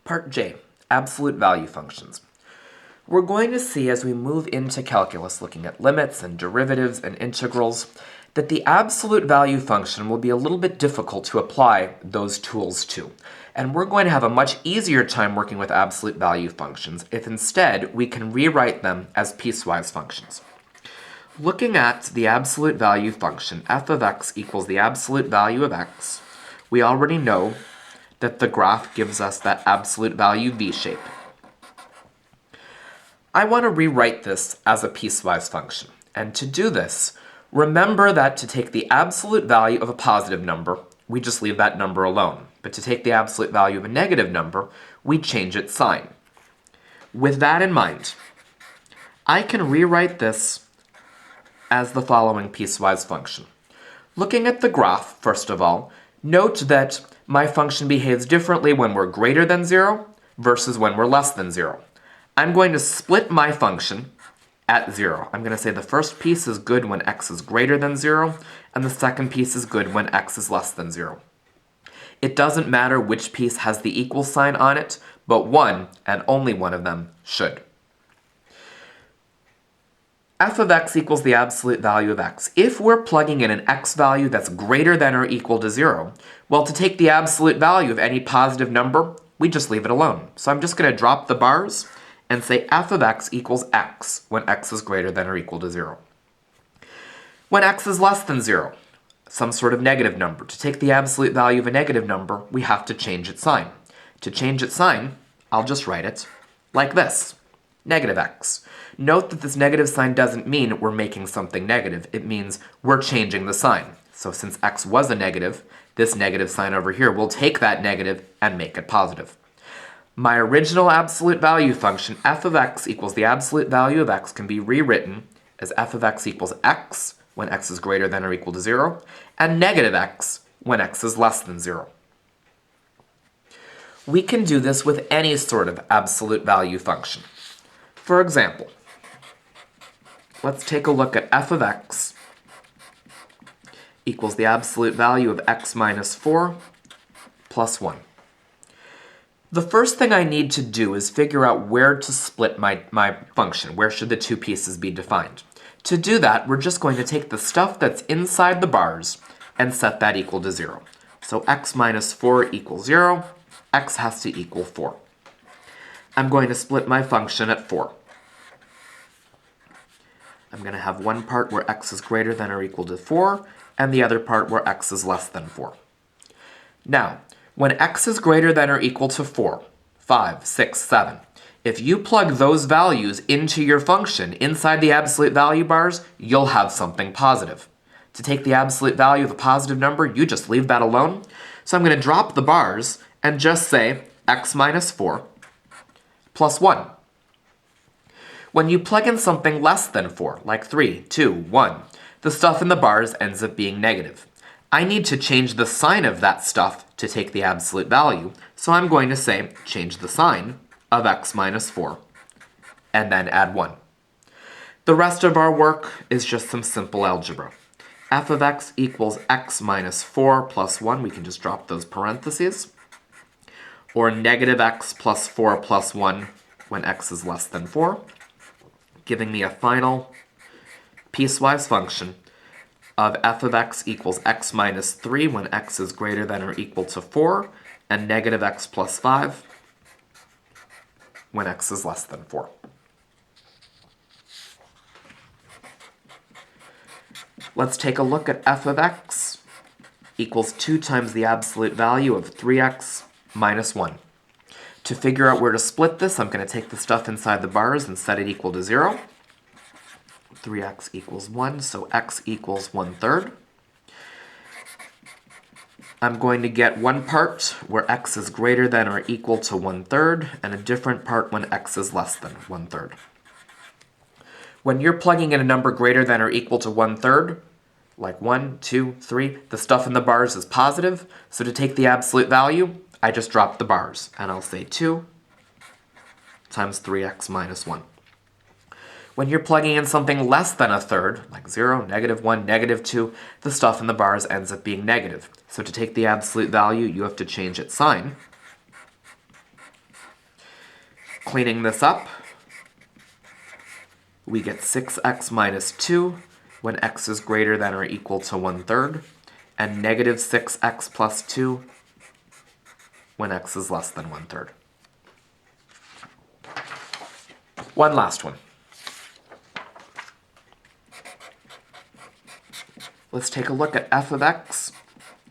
Part J, absolute value functions. We're going to see as we move into calculus, looking at limits and derivatives and integrals, that the absolute value function will be a little bit difficult to apply those tools to. And we're going to have a much easier time working with absolute value functions if instead we can rewrite them as piecewise functions. Looking at the absolute value function, f of x equals the absolute value of x, we already know that the graph gives us that absolute value v shape. I want to rewrite this as a piecewise function. And to do this, remember that to take the absolute value of a positive number, we just leave that number alone. But to take the absolute value of a negative number, we change its sign. With that in mind, I can rewrite this as the following piecewise function. Looking at the graph, first of all, note that my function behaves differently when we're greater than 0 versus when we're less than 0. I'm going to split my function at 0. I'm going to say the first piece is good when x is greater than 0, and the second piece is good when x is less than 0. It doesn't matter which piece has the equal sign on it, but one, and only one of them, should. F of x equals the absolute value of x. If we're plugging in an x value that's greater than or equal to 0, well, to take the absolute value of any positive number, we just leave it alone. So I'm just going to drop the bars and say f of x equals x when x is greater than or equal to 0. When x is less than 0, some sort of negative number, to take the absolute value of a negative number, we have to change its sign. To change its sign, I'll just write it like this, negative x. Note that this negative sign doesn't mean we're making something negative. It means we're changing the sign. So since x was a negative, this negative sign over here will take that negative and make it positive. My original absolute value function, f of x equals the absolute value of x, can be rewritten as f of x equals x when x is greater than or equal to 0, and negative x when x is less than 0. We can do this with any sort of absolute value function. For example, let's take a look at f of x equals the absolute value of x minus 4 plus 1. The first thing I need to do is figure out where to split my function. Where should the two pieces be defined? To do that, we're just going to take the stuff that's inside the bars and set that equal to 0. So x minus 4 equals 0. X has to equal 4. I'm going to split my function at 4. I'm going to have one part where x is greater than or equal to 4, and the other part where x is less than 4. Now, when x is greater than or equal to 4, 5, 6, 7, if you plug those values into your function inside the absolute value bars, you'll have something positive. To take the absolute value of a positive number, you just leave that alone. So I'm going to drop the bars and just say x minus 4 plus 1. When you plug in something less than 4, like 3, 2, 1, the stuff in the bars ends up being negative. I need to change the sign of that stuff to take the absolute value, so I'm going to say change the sign of x minus 4, and then add 1. The rest of our work is just some simple algebra. F of x equals x minus 4 plus 1, we can just drop those parentheses, or negative x plus 4 plus 1 when x is less than 4, giving me a final piecewise function of f of x equals x minus 3 when x is greater than or equal to 4, and negative x plus 5 when x is less than 4. Let's take a look at f of x equals 2 times the absolute value of 3x minus 1. To figure out where to split this, I'm going to take the stuff inside the bars and set it equal to 0. 3x equals 1, so x equals 1/3. I'm going to get one part where x is greater than or equal to 1/3, and a different part when x is less than 1/3. When you're plugging in a number greater than or equal to 1/3, like 1, 2, 3, the stuff in the bars is positive, so to take the absolute value, I just drop the bars, and I'll say 2 times 3x minus 1. When you're plugging in something less than 1/3, like 0, negative 1, negative 2, the stuff in the bars ends up being negative. So to take the absolute value, you have to change its sign. Cleaning this up, we get 6x minus 2 when x is greater than or equal to 1/3, and negative 6x plus 2 when x is less than 1/3. One last one. Let's take a look at f of x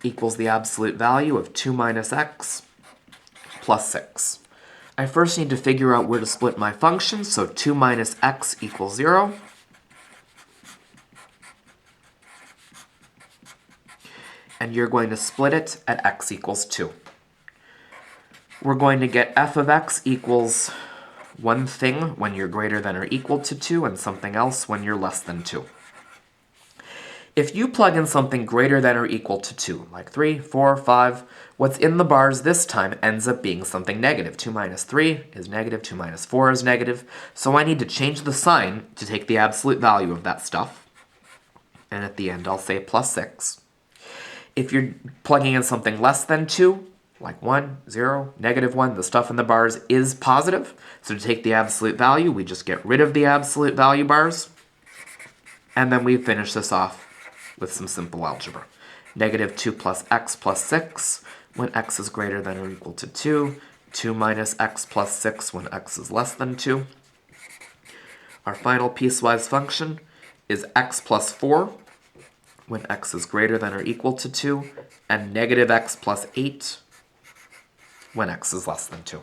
equals the absolute value of 2 minus x plus 6. I first need to figure out where to split my function, so 2 minus x equals 0. And you're going to split it at x equals 2. We're going to get f of x equals one thing when you're greater than or equal to 2 and something else when you're less than 2. If you plug in something greater than or equal to 2, like 3, 4, 5, what's in the bars this time ends up being something negative. 2 minus 3 is negative, 2 minus 4 is negative, so I need to change the sign to take the absolute value of that stuff. And at the end I'll say plus 6. If you're plugging in something less than 2, like 1, 0, negative 1, the stuff in the bars is positive. So to take the absolute value, we just get rid of the absolute value bars. And then we finish this off with some simple algebra. Negative 2 plus x plus 6 when x is greater than or equal to 2. 2 minus x plus 6 when x is less than 2. Our final piecewise function is x plus 4 when x is greater than or equal to 2, and negative x plus 8 when x is less than 2.